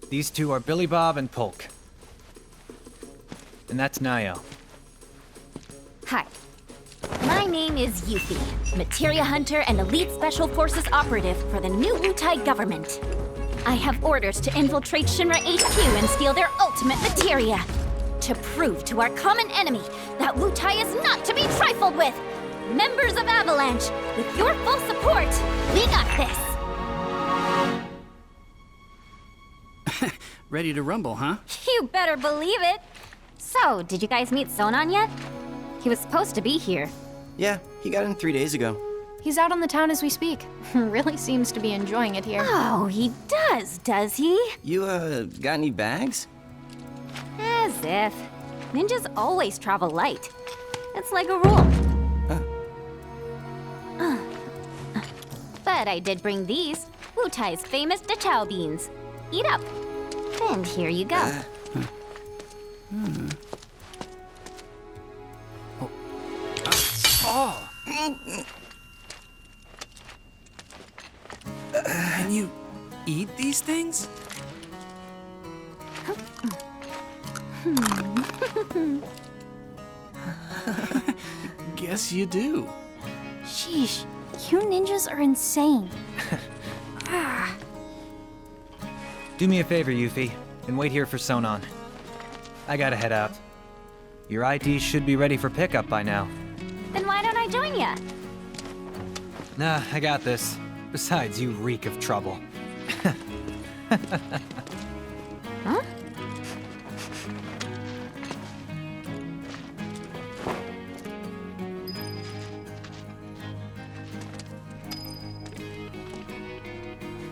These two are Billy Bob and Polk. And that's Nio. Hi. My name is Yuffie, Materia Hunter and Elite Special Forces Operative for the new Wutai government. I have orders to infiltrate Shinra HQ and steal their ultimate materia. To prove to our common enemy that Wutai is not to be trifled with. Members of Avalanche, with your full support, we got this. Ready to rumble, huh? You better believe it. So, did you guys meet Sonon yet? He was supposed to be here. Yeah, he got in 3 days ago. He's out on the town as we speak. Really seems to be enjoying it here. Oh, he does he? You, got any bags? As if. Ninjas always travel light. It's like a rule. But I did bring these, Wutai's famous Dachao beans. Eat up. And here you go. Oh! Can you eat these things? Guess you do. Sheesh, you ninjas are insane. Do me a favor, Yuffie, and wait here for Sonon. I gotta head out. Your ID should be ready for pickup by now. Then why don't I join ya? Nah, I got this. Besides, you reek of trouble. Huh?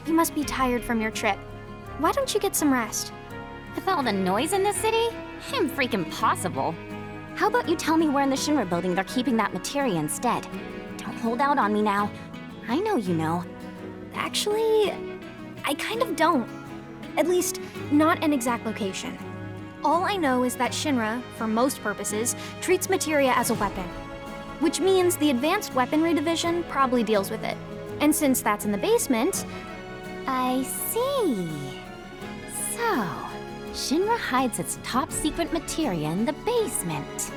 You must be tired from your trip. Why don't you get some rest? With all the noise in the city? Impossible. How about you tell me where in the Shinra building they're keeping that materia instead? Don't hold out on me now. I know you know. Actually, I kind of don't. At least, not an exact location. All I know is that Shinra, for most purposes, treats materia as a weapon. Which means the Advanced Weaponry Division probably deals with it. And since that's in the basement... I see. So, Shinra hides its top-secret materia in the basement.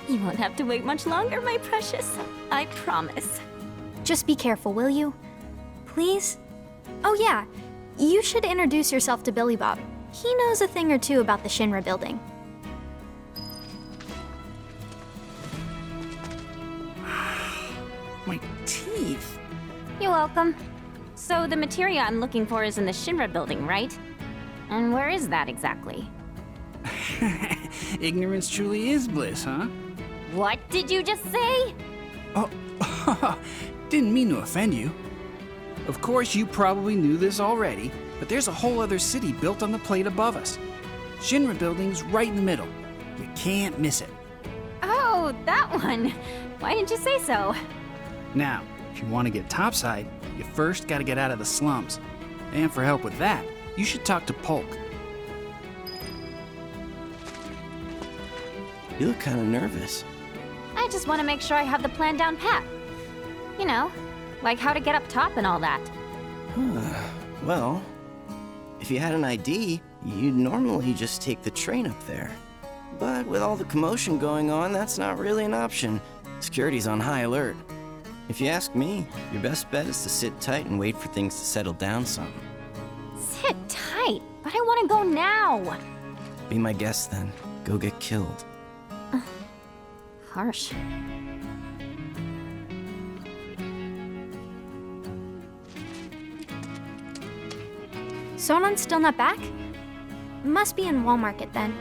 You won't have to wait much longer, my precious. I promise. Just be careful, will you? Please? Oh yeah, you should introduce yourself to Billy Bob. He knows a thing or two about the Shinra building. My teeth. You're welcome. So the materia I'm looking for is in the Shinra building, right? And where is that exactly? Ignorance truly is bliss, huh? What did you just say? Oh, didn't mean to offend you. Of course, you probably knew this already, but there's a whole other city built on the plate above us. Shinra building's right in the middle. You can't miss it. Oh, that one. Why didn't you say so? Now, if you want to get topside, you first gotta get out of the slums. And for help with that, you should talk to Polk. You look kind of nervous. I just want to make sure I have the plan down pat. You know, like how to get up top and all that. Well, if you had an ID, you'd normally just take the train up there. But with all the commotion going on, that's not really an option. Security's on high alert. If you ask me, your best bet is to sit tight and wait for things to settle down some. Sit tight, but I want to go now. Be my guest then. Go get killed. Harsh. Sonon's still not back? Must be in Wall Market then.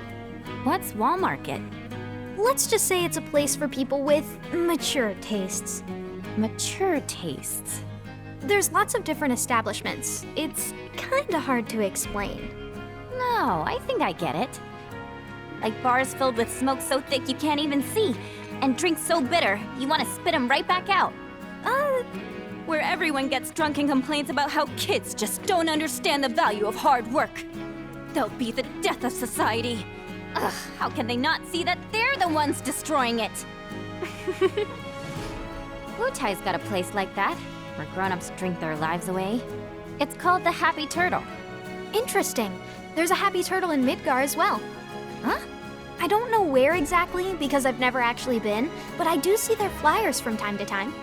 What's Wall Market? Let's just say it's a place for people with mature tastes. Mature tastes. There's lots of different establishments. It's kinda hard to explain. No, I think I get it. Like bars filled with smoke so thick you can't even see, and drinks so bitter you want to spit them right back out. Where everyone gets drunk and complains about how kids just don't understand the value of hard work. They'll be the death of society. Ugh, how can they not see that they're the ones destroying it? Wutai's got a place like that. where grown-ups drink their lives away. It's called the Happy Turtle. Interesting. There's a happy turtle in Midgar as well. Huh? I don't know where exactly because I've never actually been, but I do see their flyers from time to time.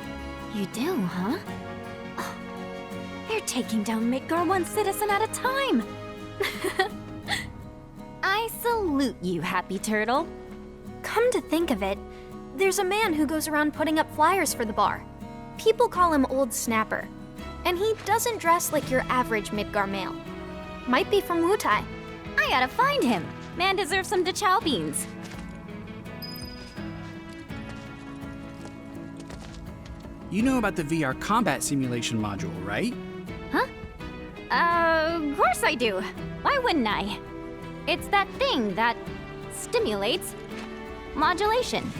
You do, huh? Oh, they're taking down Midgar one citizen at a time. I salute you, Happy Turtle. Come to think of it, there's a man who goes around putting up flyers for the bar. People call him Old Snapper, and he doesn't dress like your average Midgar male. Might be from Wutai. I gotta find him. Man deserves some DeChow beans. You know about the VR combat simulation module, right? Huh? Of course I do. Why wouldn't I? It's that thing that stimulates modulation.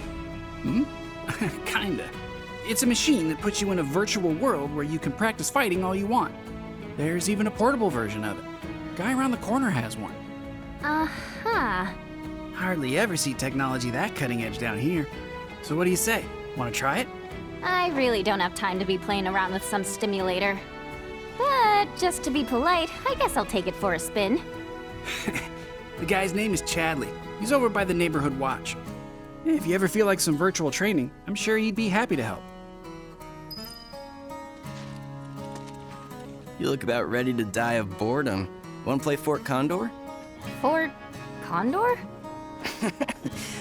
Kinda. It's a machine that puts you in a virtual world where you can practice fighting all you want. There's even a portable version of it. Guy around the corner has one. Uh-huh. Hardly ever see technology that cutting edge down here. So what do you say? Want to try it? I really don't have time to be playing around with some stimulator. But just to be polite, I guess I'll take it for a spin. The guy's name is Chadley. He's over by the neighborhood watch. If you ever feel like some virtual training, I'm sure he'd be happy to help. You look about ready to die of boredom. Want to play Fort Condor? Fort Condor?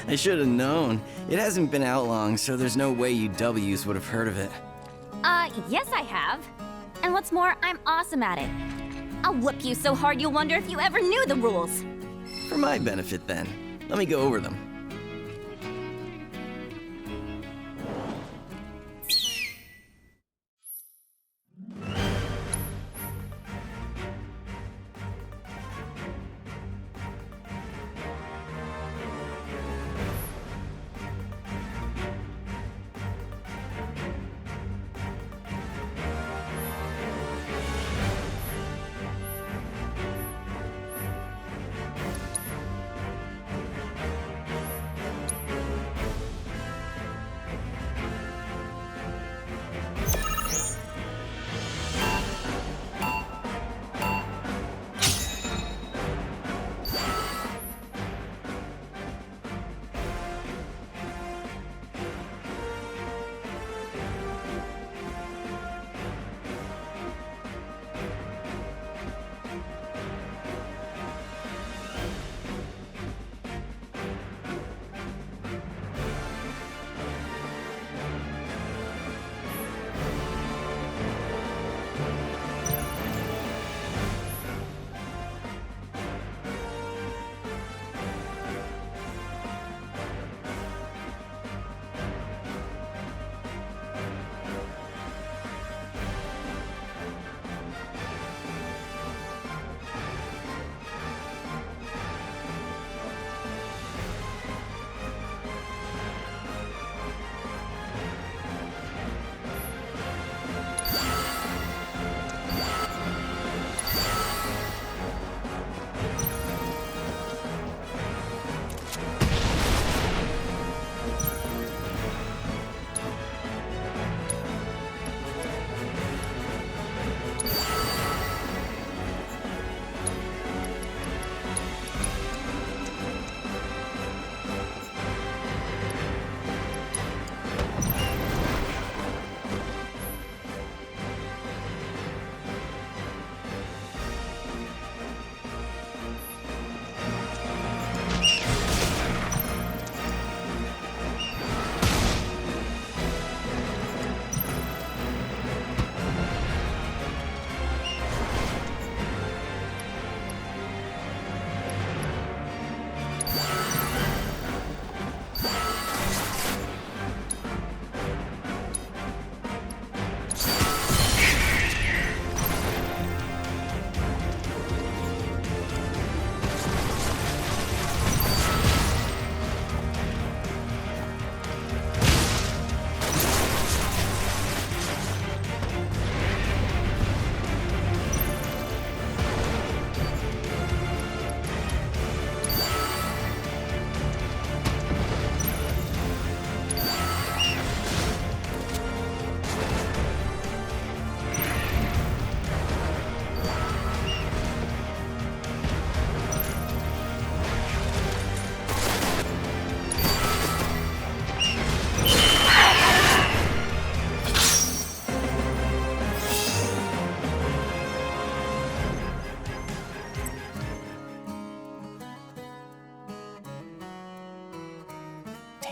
I should have known. It hasn't been out long, so there's no way you W's would have heard of it. Yes I have. And what's more, I'm awesome at it. I'll whoop you so hard you'll wonder if you ever knew the rules. For my benefit, then. Let me go over them.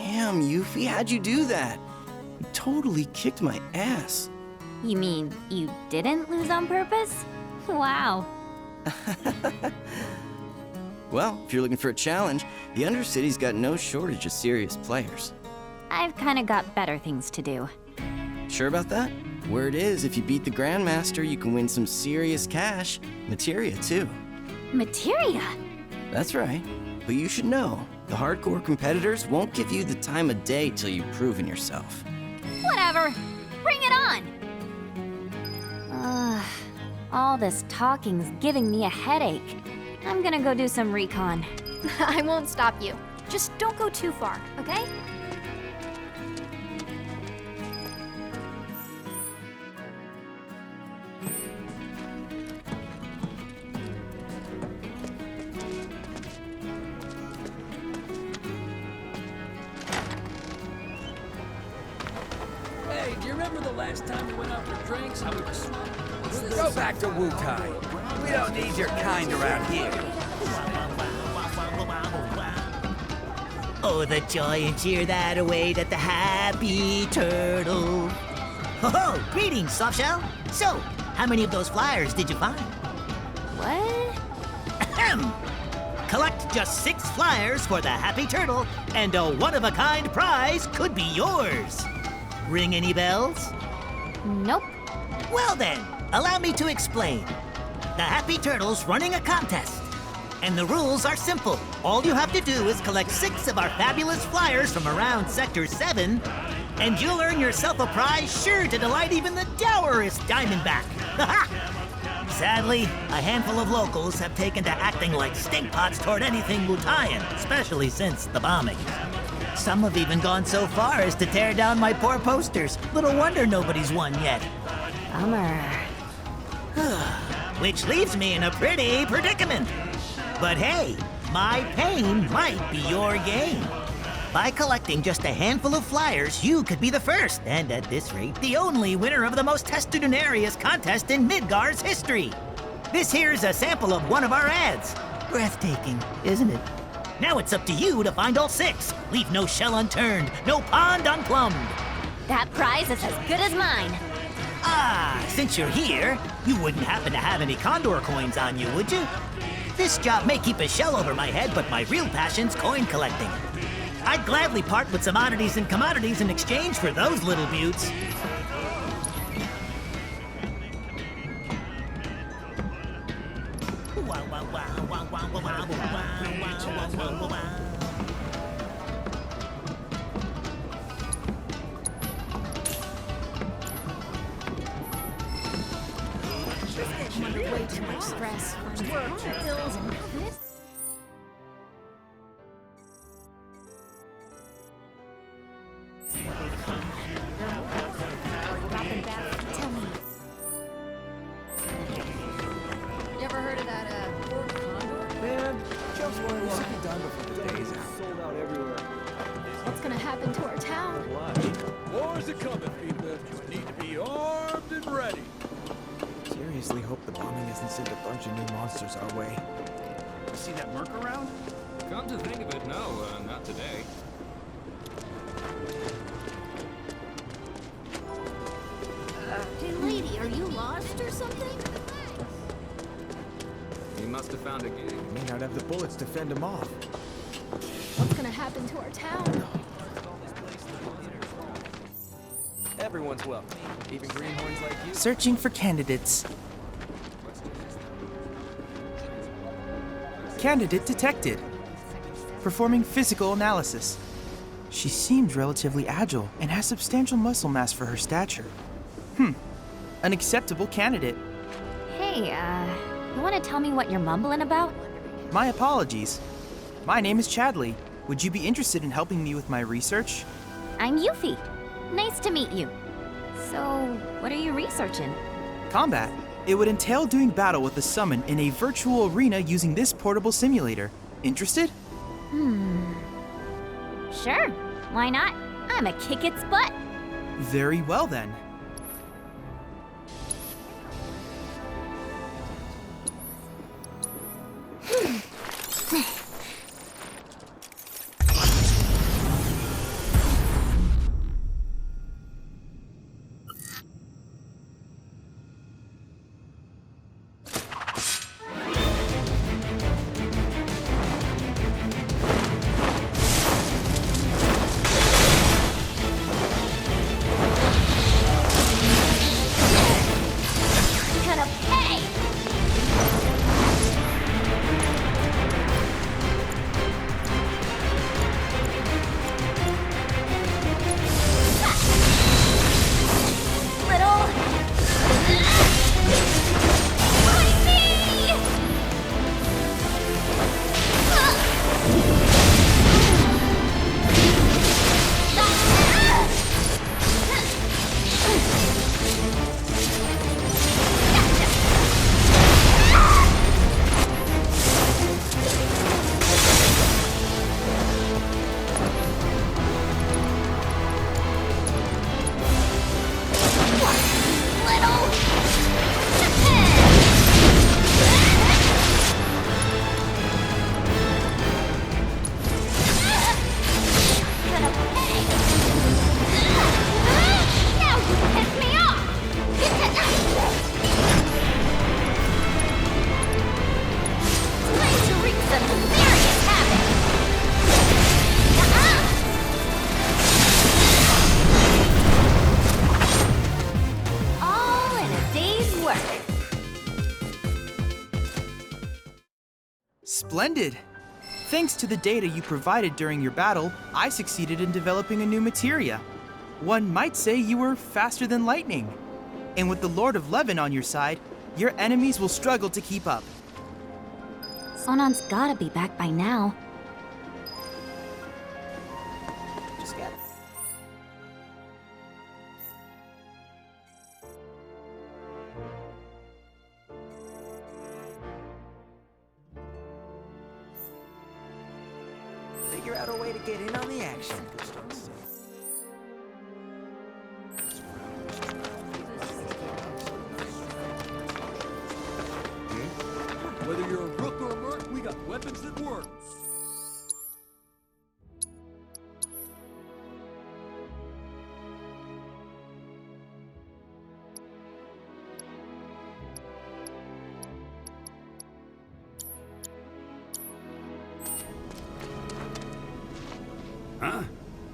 Damn, Yuffie, how'd you do that? You totally kicked my ass. You mean you didn't lose on purpose? Wow. Well, if you're looking for a challenge, the Undercity's got no shortage of serious players. I've kinda got better things to do. Sure about that? Word is, if you beat the Grandmaster, you can win some serious cash. Materia, too. Materia? That's right. But you should know, the hardcore competitors won't give you the time of day till you've proven yourself. Whatever. Bring it on! All this talking's giving me a headache. I'm gonna go do some recon. I won't stop you. Just don't go too far, okay? Hey, do you remember the last time we went out for drinks? How we were smoking? Go back to Wu-Tai. We don't need your kind around here. Oh, the joy and cheer that await at the Happy Turtle. Ho-ho! Greetings, Softshell. So, how many of those flyers did you find? What? Ahem! Collect just 6 flyers for the Happy Turtle, and a one-of-a-kind prize could be yours. Ring any bells? Nope. Well then, allow me to explain. The Happy Turtle's running a contest. And the rules are simple. All you have to do is collect 6 of our fabulous flyers from around Sector 7, and you'll earn yourself a prize sure to delight even the dourest Diamondback. Sadly, a handful of locals have taken to acting like stinkpots toward anything Mutayan, especially since the bombing. Some have even gone so far as to tear down my poor posters. Little wonder nobody's won yet. Bummer. Which leaves me in a pretty predicament. But hey, my pain might be your gain. By collecting just a handful of flyers, you could be the first, and at this rate, the only winner of the most testudinarious contest in Midgar's history. This here's a sample of one of our ads. Breathtaking, isn't it? Now it's up to you to find all 6. Leave no shell unturned, no pond unplumbed. That prize is as good as mine. Ah, since you're here, you wouldn't happen to have any Condor coins on you, would you? This job may keep a shell over my head, but my real passion's coin collecting. I'd gladly part with some oddities and commodities in exchange for those little beauts. Under way too much stress. Work, bills, and this. Tell me. You ever heard of that, Ford Condor? Man, jobs were done before the day's out. Sold out everywhere. What's gonna happen to our town? Wars are coming, people. You need to be armed and ready. Seriously hope the bombing hasn't sent a bunch of new monsters our way. You see that Merc around? Come to think of it, no, not today. Hey, lady, are you lost or something? He must have found a gig. May not have the bullets to fend them off. What's gonna happen to our town? Everyone's welcome, even greenhorns like you. Searching for candidates. Candidate detected. Performing physical analysis. She seems relatively agile and has substantial muscle mass for her stature. An acceptable candidate. Hey, you wanna tell me what you're mumbling about? My apologies. My name is Chadley. Would you be interested in helping me with my research? I'm Yuffie. Nice to meet you. So, what are you researching? Combat. It would entail doing battle with a summon in a virtual arena using this portable simulator. Interested? Sure. Why not? I'm a kick its butt. Very well then. Splendid! Thanks to the data you provided during your battle, I succeeded in developing a new materia. One might say you were faster than lightning. And with the Lord of Levin on your side, your enemies will struggle to keep up. Sonon's gotta be back by now. Just get it. Figure out a way to get in on the action. Whether you're a rook or a merc, we got weapons that work. Huh?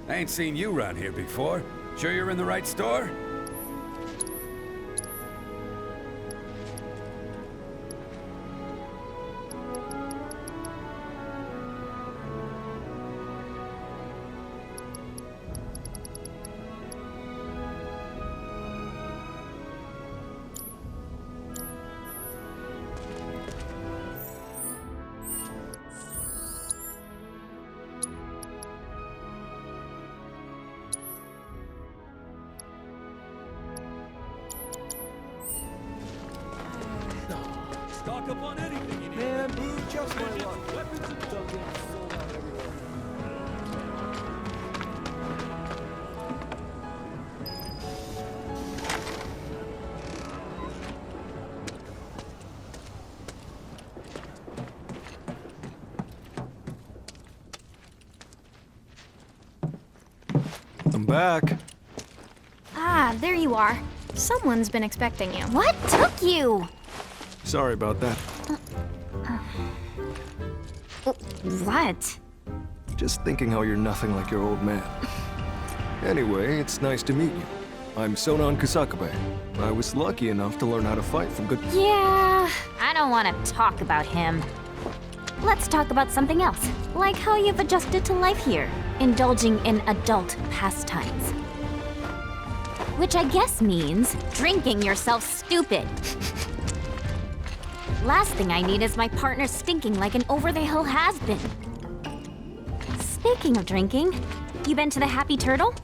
I ain't seen you around here before. Sure you're in the right store? Stock up on anything you need. Man, just my luck. Weapons and tokens sold out everywhere. I'm back. Ah, there you are. Someone's been expecting you. What took you? Sorry about that. What? Just thinking how you're nothing like your old man. Anyway, it's nice to meet you. I'm Sonon Kusakabe. I was lucky enough to learn how to fight from good... Yeah, I don't want to talk about him. Let's talk about something else, like how you've adjusted to life here, indulging in adult pastimes. Which I guess means drinking yourself stupid. Last thing I need is my partner stinking like an over-the-hill has-been. Speaking of drinking, you been to the Happy Turtle?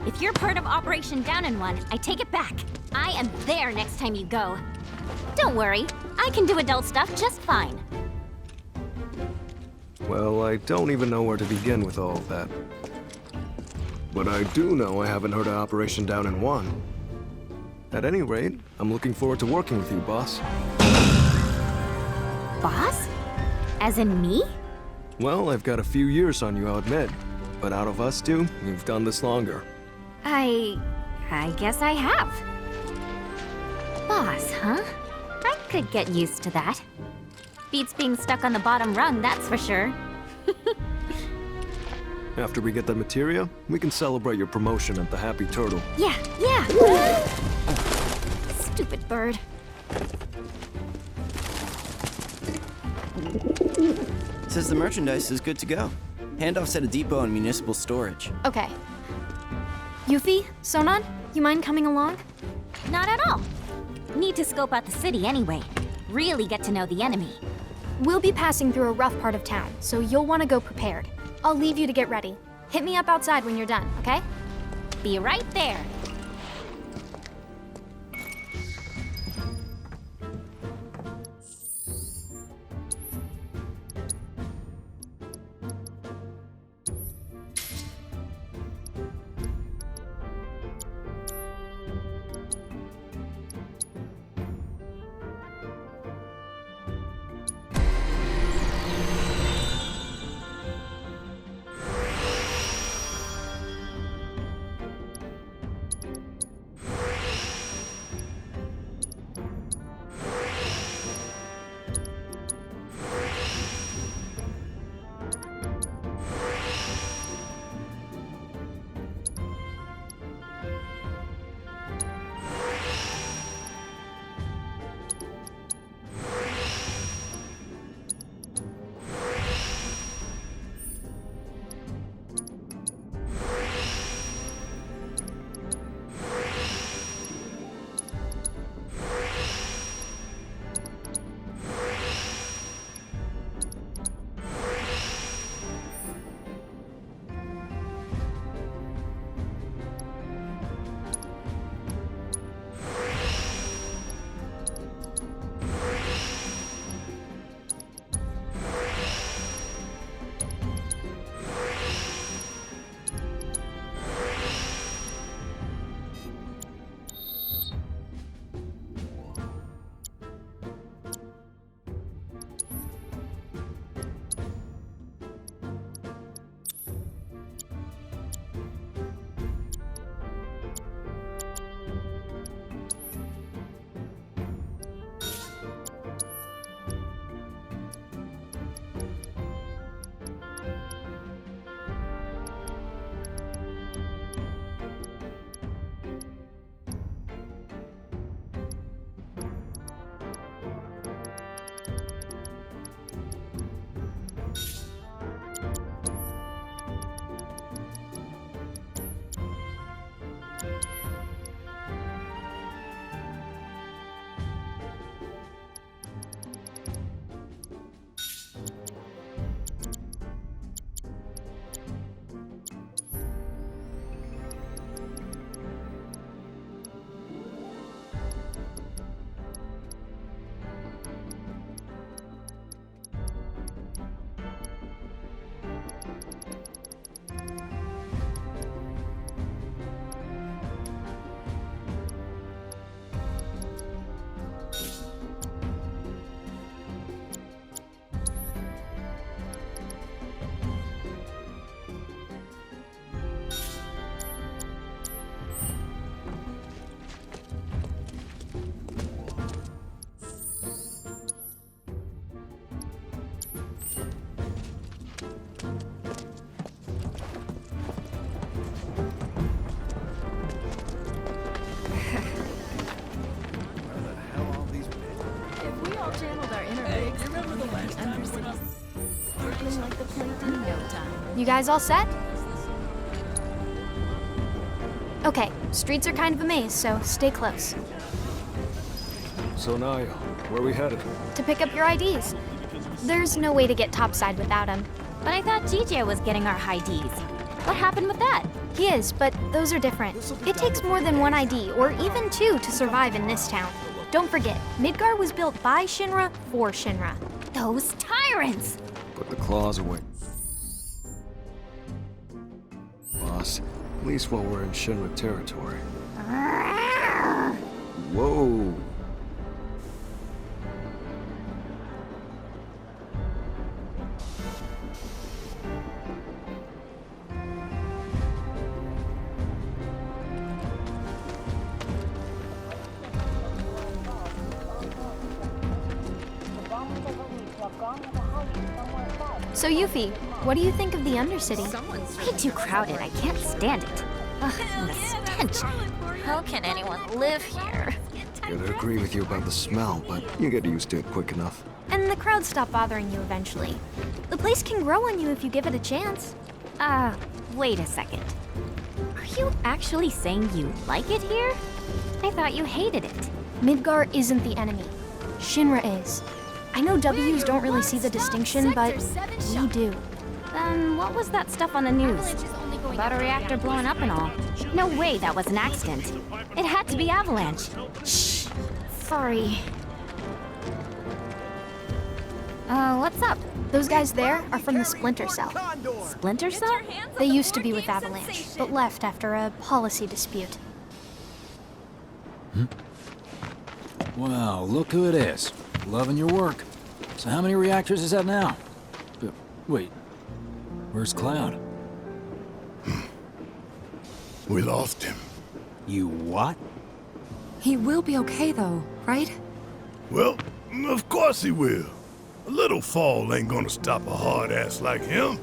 If you're part of Operation Down in One, I take it back. I am there next time you go. Don't worry, I can do adult stuff just fine. Well, I don't even know where to begin with all of that. But I do know I haven't heard of Operation Down in One. At any rate, I'm looking forward to working with you, boss. Boss? As in me? Well, I've got a few years on you, I'll admit. But out of us two, you've done this longer. I guess I have. Boss, huh? I could get used to that. Beats being stuck on the bottom rung, that's for sure. After we get the materia, we can celebrate your promotion at the Happy Turtle. Yeah. Stupid bird. Says the merchandise is good to go. Handoffs at a depot and municipal storage. Okay. Yuffie, Sonon, you mind coming along? Not at all. Need to scope out the city anyway. Really get to know the enemy. We'll be passing through a rough part of town, so you'll want to go prepared. I'll leave you to get ready. Hit me up outside when you're done, okay? Be right there. You guys all set? Okay, streets are kind of a maze, so stay close. So Naya, where are we headed? To pick up your IDs. There's no way to get topside without them. But I thought GJ was getting our high Ds. What happened with that? He is, but those are different. It takes more than one ID, or even two, to survive in this town. Don't forget, Midgar was built by Shinra for Shinra. Those tyrants! Put the claws away. Boss, at least while we're in Shinra territory. Whoa. So Yuffie, what do you think of the Undercity? Way too crowded. I can't stand it. Ugh, and the stench. How can anyone live here? Gotta agree with you about the smell, but you get used to it quick enough. And the crowds stop bothering you eventually. The place can grow on you if you give it a chance. Wait a second. Are you actually saying you like it here? I thought you hated it. Midgar isn't the enemy. Shinra is. I know W's don't really see the distinction, but we do. Then what was that stuff on the news? About a reactor blowing up and all. No way that was an accident. It had to be Avalanche. Shh. Sorry. What's up? Those guys there are from the Splinter Cell. Splinter Cell? They used to be with Avalanche, but left after a policy dispute. Wow, look who it is. Loving your work. So how many reactors is that now? Wait, where's Cloud? We lost him. You what? He will be okay though, right? Well, of course he will. A little fall ain't gonna stop a hard ass like him.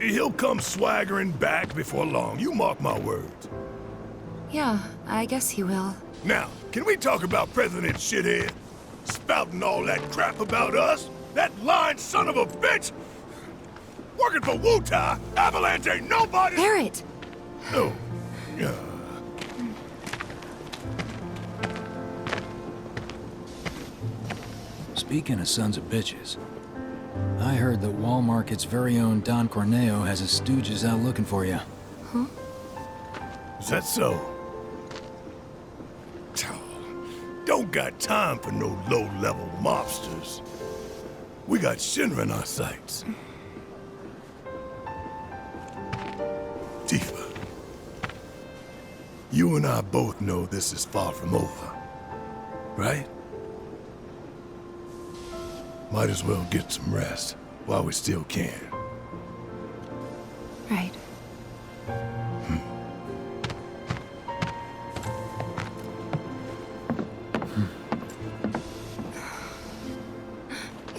He'll come swaggering back before long, you mark my words. Yeah, I guess he will. Now, can we talk about President Shithead? Spouting all that crap about us? That lying son of a bitch? Working for Wutai, Avalanche ain't nobody— Barrett! Oh, yeah. Speaking of sons of bitches, I heard that Wall Market's very own Don Corneo has his stooges out looking for you. Huh? Is that so? Don't got time for no low-level mobsters. We got Shinra in our sights. Tifa, you and I both know this is far from over, right? Might as well get some rest while we still can. Right.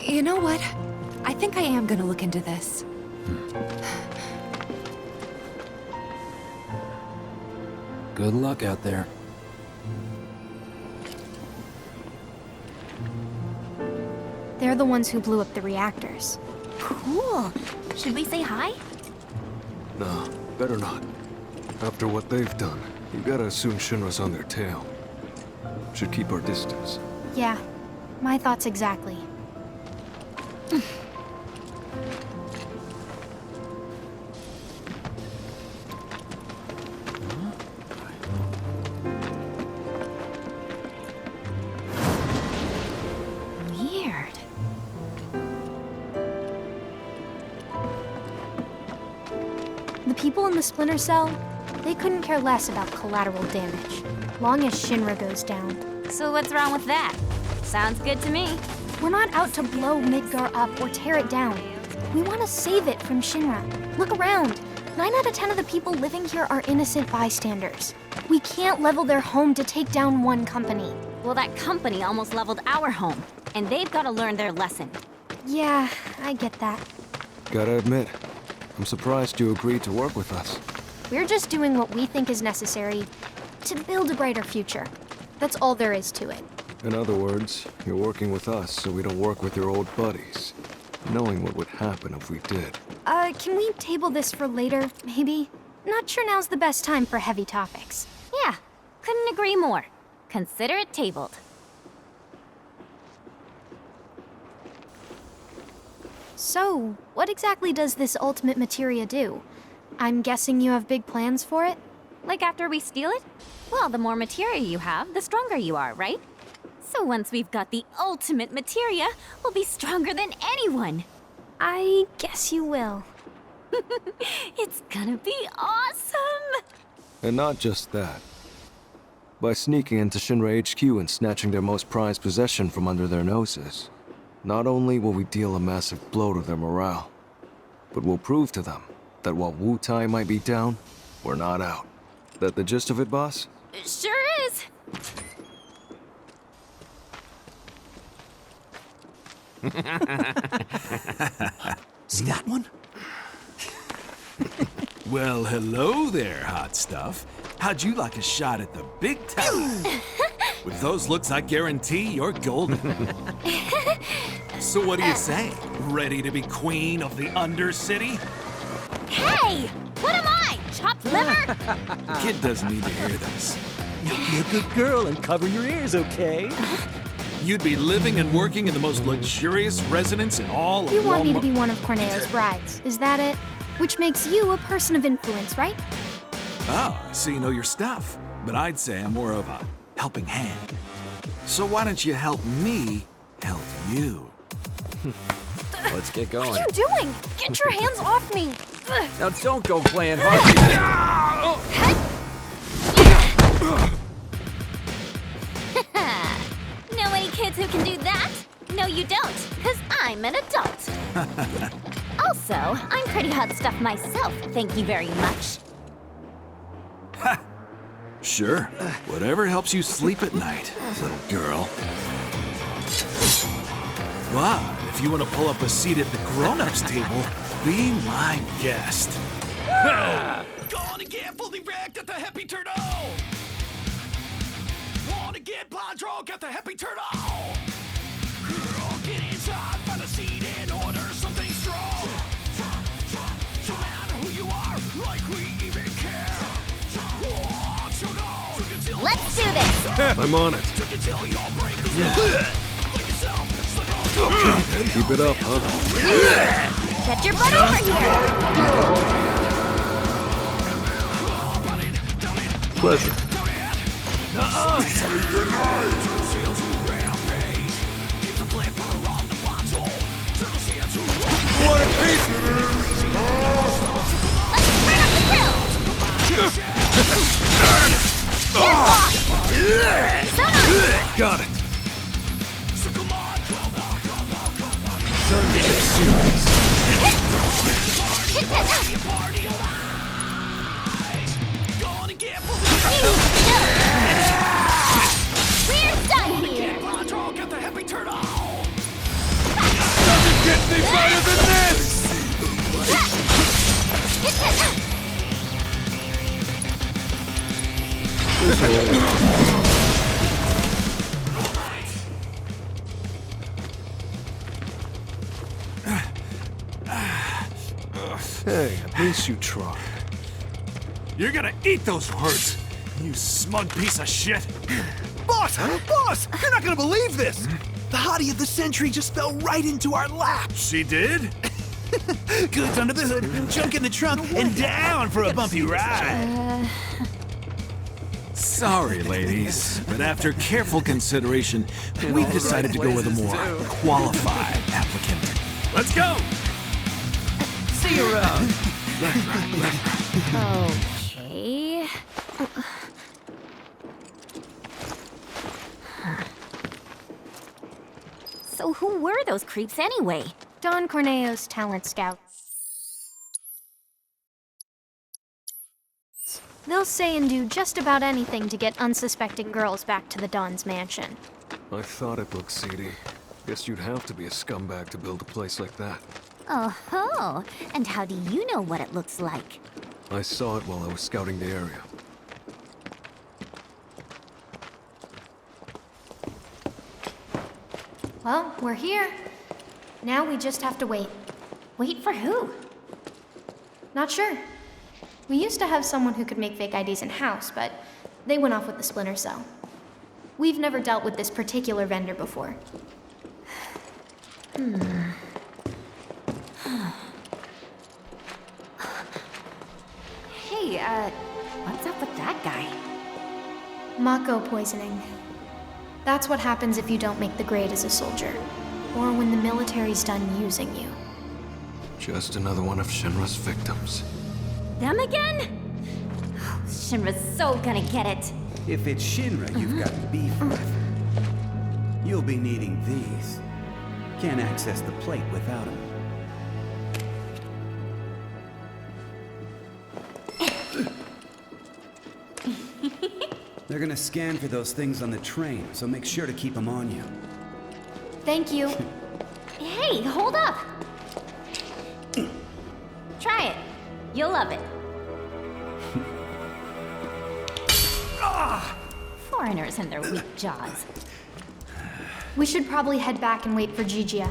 You know what? I think I am gonna look into this. Good luck out there. They're the ones who blew up the reactors. Cool. Should we say hi? Nah, better not. After what they've done, you gotta assume Shinra's on their tail. Should keep our distance. Yeah, my thoughts exactly. Weird. The people in the Splinter Cell, they couldn't care less about collateral damage, long as Shinra goes down. So what's wrong with that? Sounds good to me. We're not out to blow Midgar up or tear it down. We want to save it from Shinra. Look around. 9 out of 10 of the people living here are innocent bystanders. We can't level their home to take down one company. Well, that company almost leveled our home, and they've got to learn their lesson. Yeah, I get that. Gotta admit, I'm surprised you agreed to work with us. We're just doing what we think is necessary to build a brighter future. That's all there is to it. In other words, you're working with us so we don't work with your old buddies. knowing what would happen if we did. Can we table this for later, maybe? Not sure now's the best time for heavy topics. Yeah, couldn't agree more. Consider it tabled. So, what exactly does this ultimate materia do? I'm guessing you have big plans for it? Like after we steal it? Well, the more materia you have, the stronger you are, right? So once we've got the ultimate materia, we'll be stronger than anyone. I guess you will. It's gonna be awesome! And not just that. By sneaking into Shinra HQ and snatching their most prized possession from under their noses, not only will we deal a massive blow to their morale, but we'll prove to them that while Wu-Tai might be down, we're not out. That the gist of it, boss? It sure is! See that one? Well, hello there, hot stuff. How'd you like a shot at the big time? With those looks, I guarantee you're golden. So what do you say? Ready to be queen of the Undercity? Hey! What am I? Chopped liver? Kid doesn't need to hear this. You'll be a good girl and cover your ears, okay? You'd be living and working in the most luxurious residence in all of You want me to Walmart. be one of Corneo's brides, is that it? Which makes you a person of influence, right? Oh, so you know your stuff. But I'd say I'm more of a helping hand. So why don't you help me help you? Let's get going. What are you doing? Get your hands off me! Ugh. Now don't go playing hard. Know any kids who can do that? No, you don't, because I'm an adult. Also, I'm pretty hot stuff myself, thank you very much. Sure. Whatever helps you sleep at night, little girl. But if you want to pull up a seat at the grown-ups table, be my guest. Gonna get fully wrecked at the Happy Turtle! Wanna get blind drunk at the Happy Turtle! Girl, get inside, find a seat and order something strong! No matter who you are, like we even care! Let's do this! I'm on it. Keep it up, huh? Get your butt over here! Pleasure. What a piece! Got it. We're done here! Doesn't get any better than this! Hey, at least you tried. You're gonna eat those words, you smug piece of shit. Boss! Boss! You're not gonna believe this! The hottie of the century just fell right into our lap! She did? Goods under the hood, junk in the trunk, and down for a bumpy ride! Sorry, ladies, but after careful consideration, we've decided to go with a more qualified applicant. Let's go! See you around. Okay. So who were those creeps anyway? Don Corneo's talent scout. They'll say and do just about anything to get unsuspecting girls back to the Don's mansion. I thought it looked seedy. Guess you'd have to be a scumbag to build a place like that. Oh-ho! And how do you know what it looks like? I saw it while I was scouting the area. Well, we're here. Now we just have to wait. Wait for who? Not sure. We used to have someone who could make fake IDs in-house, but they went off with the Splinter Cell. We've never dealt with this particular vendor before. Hey, what's up with that guy? Mako poisoning. That's what happens if you don't make the grade as a soldier. Or when the military's done using you. Just another one of Shinra's victims. Them again? Shinra's so gonna get it. If it's Shinra you've got beef with, you'll be needing these. Can't access the plate without them. They're gonna scan for those things on the train, so make sure to keep them on you. Thank you. Hey, hold up! Try it. You'll love it. Foreigners and their weak jaws. We should probably head back and wait for Gigia.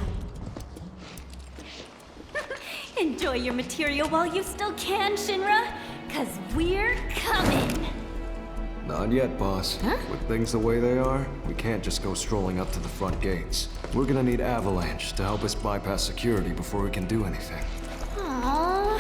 Enjoy your material while you still can, Shinra, 'cause we're coming. Not yet, boss. Huh? With things the way they are, we can't just go strolling up to the front gates. We're gonna need Avalanche to help us bypass security before we can do anything. Aww.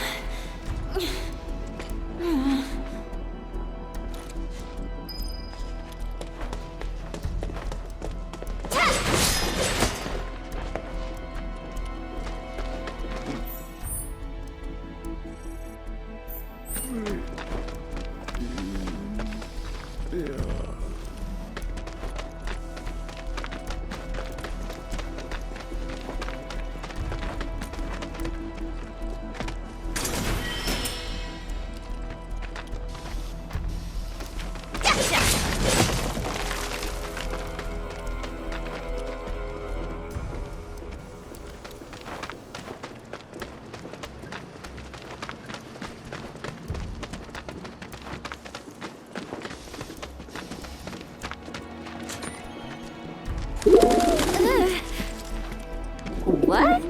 What?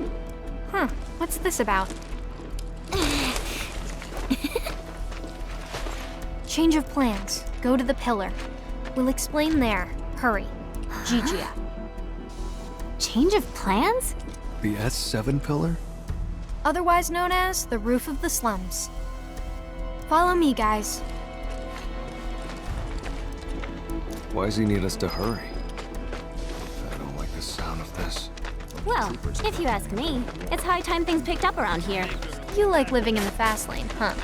Huh, what's this about? Change of plans. Go to the pillar. We'll explain there. Hurry. Gigia. Change of plans? The S7 pillar? Otherwise known as the roof of the slums. Follow me, guys. Why does he need us to hurry? I don't like the sound of this. Well, if you ask me, it's high time things picked up around here. You like living in the fast lane, huh?